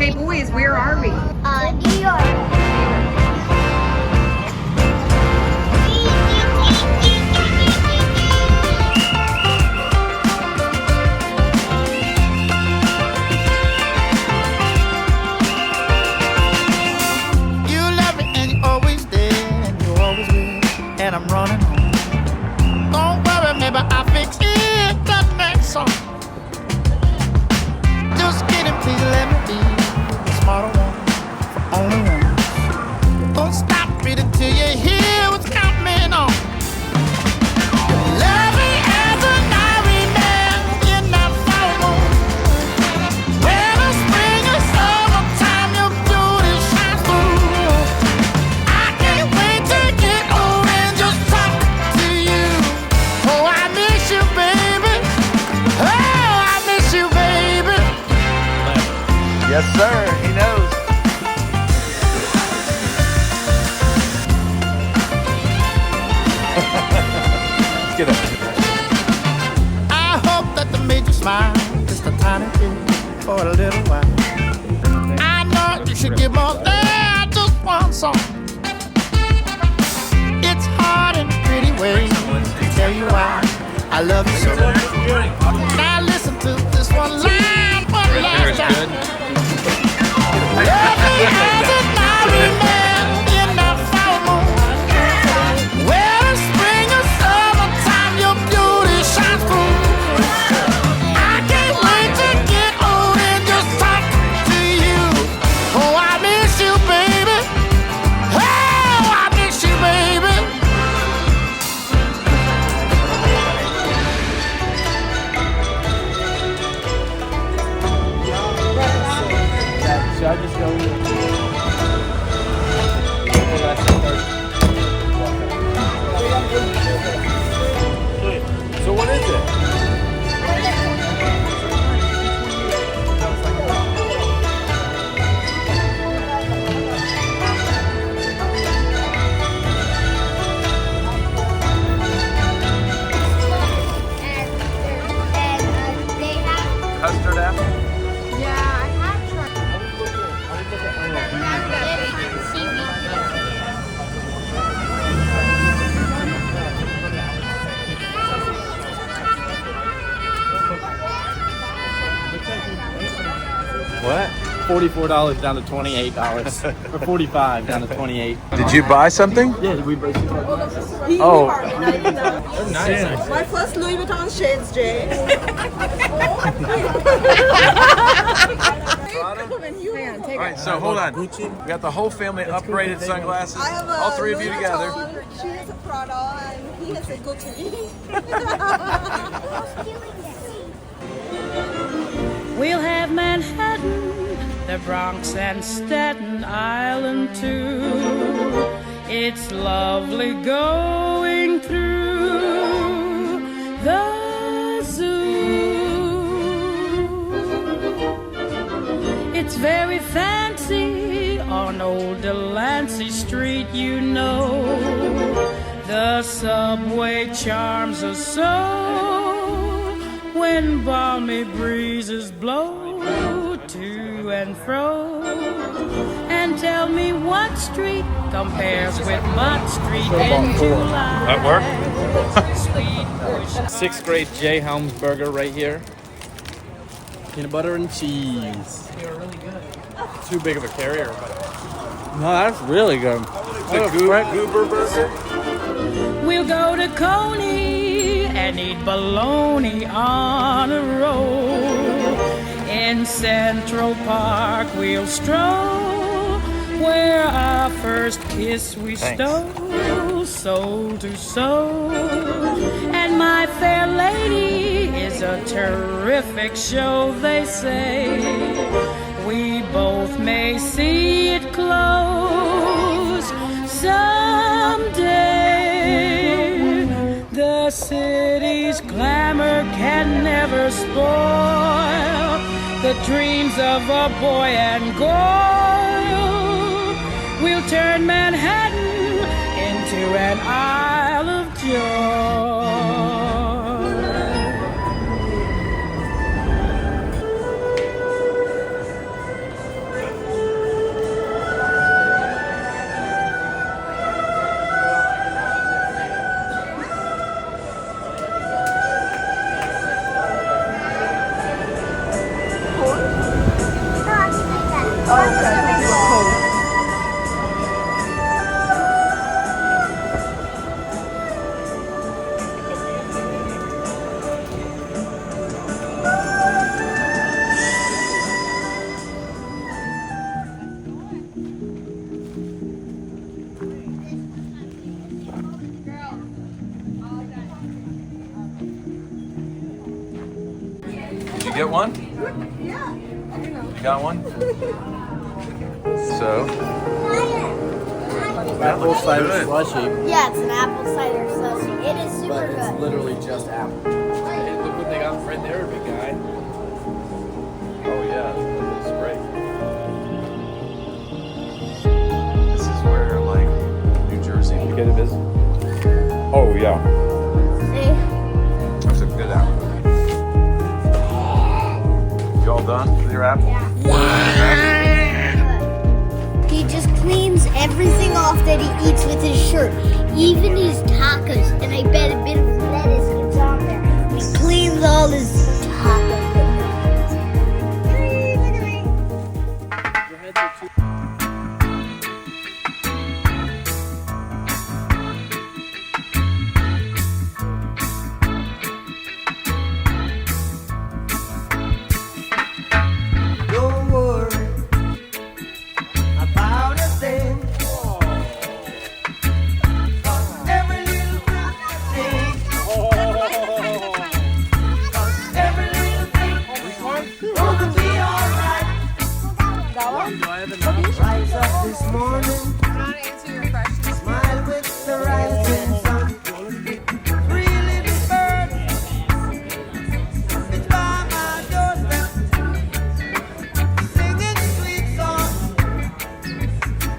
Okay, boys, where are we? New York. And I'm running home. Don't worry, maybe I'll fix it the next song. Just kidding, please let me be the smarter one for only one. Don't stop reading till you hear what's coming on. Love me as an Irie man in that fall moon. When the spring or summertime, your beauty shines through. I can't wait to get old and just talk to you. Oh, I miss you, baby. Oh, I miss you, baby. Yes, sir. He knows. Let's get up. I hope that they made you smile just a tiny bit for a little while. I know you should give more than just one song. It's hard in pretty ways to tell you why I love you so. Now listen to this one line one last time. Love me as an Irie man in that fall moon. Where the spring or summertime, your beauty shines through. I can't wait to get old and just talk to you. Oh, I miss you, baby. Oh, I miss you, baby. Should I just go with So what is it? And they have Custard apple? Yeah, I have tried. What? $44 down to $28, or $45 down to $28. Did you buy something? Yeah, we basically. Oh. Nice. My first Louis Vuitton shades, Jay. Hang on, take All right, so hold on. We got the whole family upgraded sunglasses. I have All three of you together. She has a Prada, and he has a Gucci. We'll have Manhattan, the Bronx and Staten Island too. It's lovely going through the zoo. It's very fancy on old Delancey Street, you know. The subway charms us so when balmy breezes blow to and fro. And tell me what street compares with Mott Street in July. That work? Sweet ocean. 6th grade J. Helms burger right here. Peanut butter and cheese. Too big of a carrier, but No, that's really good. the goober burger. We'll go to Coney and eat bologna on a roll. In Central Park we'll stroll, where our first kiss we stole, soul to soul. And My Fair Lady is a terrific show, they say. We both may see it close someday. The city's glamour can never spoil the dreams of a boy and girl. We'll turn Manhattan into an Isle of Joy. Did you get one? Yeah. You got one? So? Apple cider good. slushy, Yeah, it's an apple cider slushy. It is super but it's good. literally just apple. Hey, look what they got right there, big guy. Oh yeah, that's great. This is where, like, New Jersey. You get it, Biz? Oh yeah. See? That's a good apple. You all done with your apple? Yeah. He just cleans everything off that he eats with his shirt, even his tacos. And I bet a bit of lettuce gets on there. He cleans all his tacos. Hey, look at me. Your heads are too. Don't worry about a thing. 'Cause every little thing, 'cause every little thing gonna be alright. Rise up this morning, smile with the rising sun. Three little birds, it's by my doorstep, singing sweet songs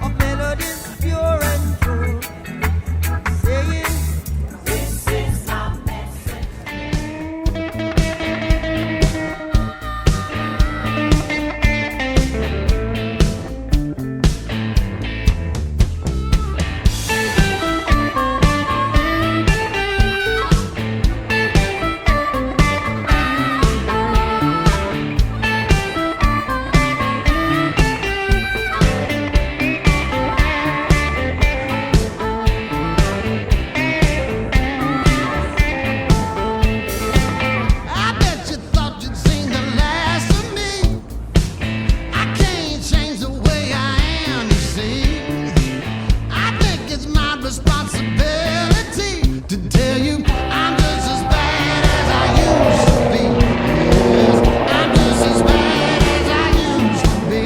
of melodies pure and true, saying, "This is our message." I bet you thought you'd seen the last of me. I can't change the way I am, you see. I think it's my responsibility to tell you I'm just as bad as I used to be. Yes, I'm just as bad as I used to be.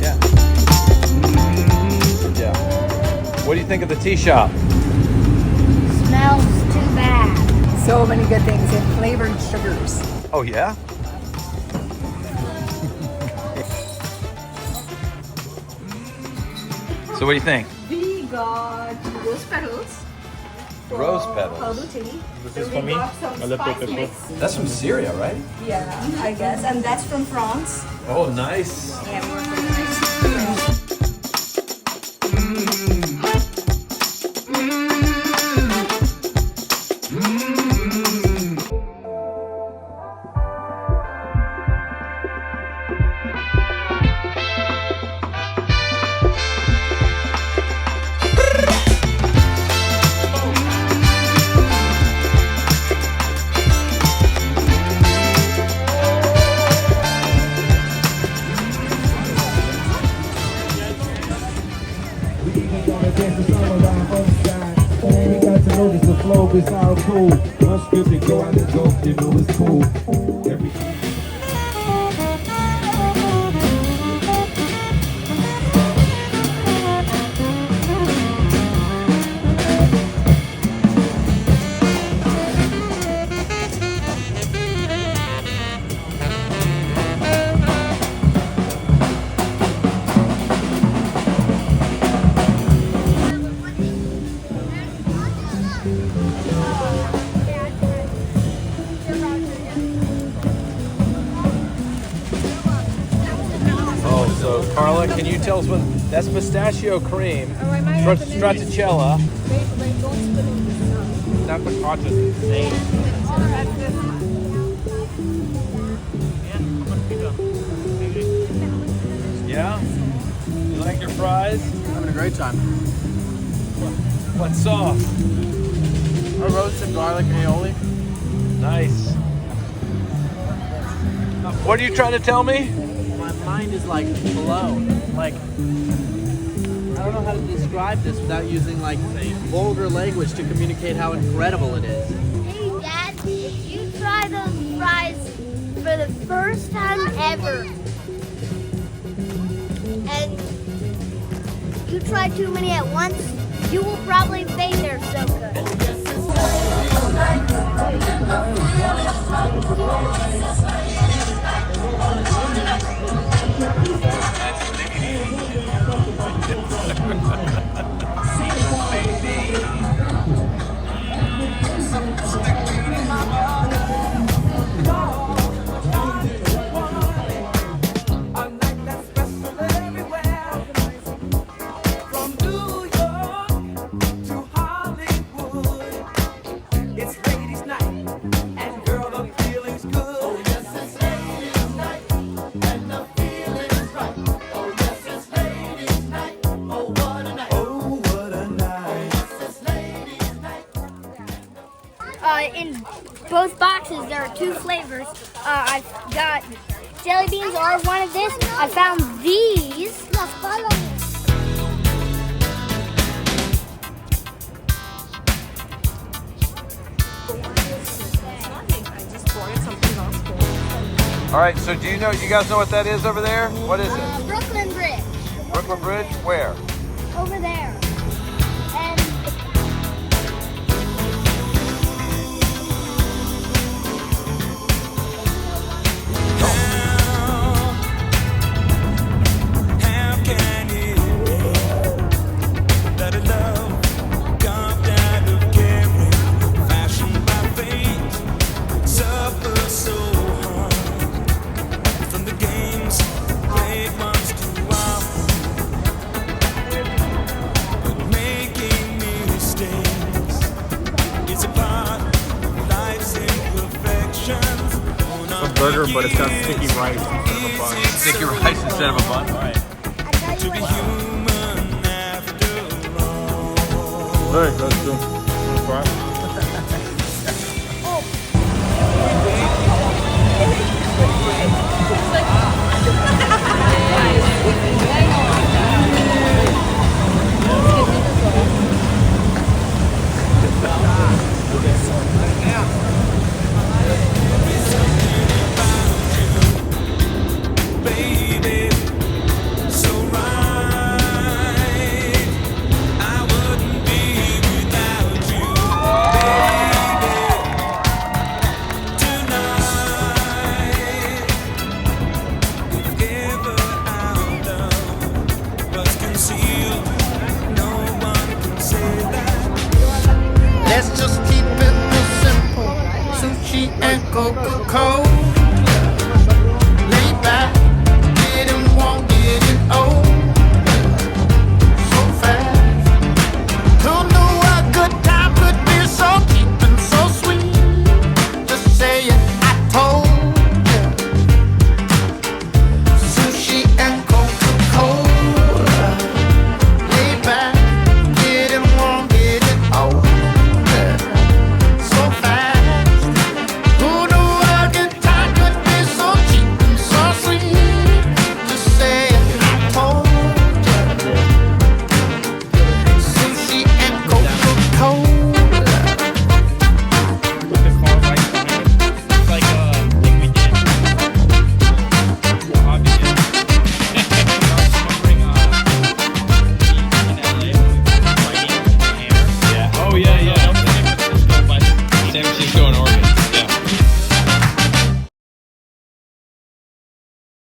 Yeah. Yeah. What do you think of the tea shop? Smells too bad. So many good things and flavored sugars. Oh, yeah? So what do you think? We got rose petals. Rose petals. Herbal tea. This Then is we for me? got some Aleppo spice pepper. mix. That's from Syria, right? Yeah, I guess. And that's from France. Oh, nice. Yeah, we were from France. globe, it's all cool. Unscripted, go out and go, you know it's cool. So Carla, can you tell us what that's pistachio cream, stracciatella, not focaccia, insane. Yeah? You like your fries? Having a great time. What sauce? A roasted garlic aioli. Nice. What are you trying to tell me? My mind is like blown. Like, I don't know how to describe this without using like vulgar language to communicate how incredible it is. Hey Dad, if you try those fries for the first time ever, and you try too many at once, you will probably think they're so good. In both boxes, there are two flavors. I've got jelly beans or one of this. I found these. Follow me. All right, so do you guys know what that is over there? What is it? Brooklyn Bridge. Brooklyn Bridge? Where? Over there. And Burger, but it's got sticky rice instead of a bun. Sticky rice instead of a bun? All right. Very good, too.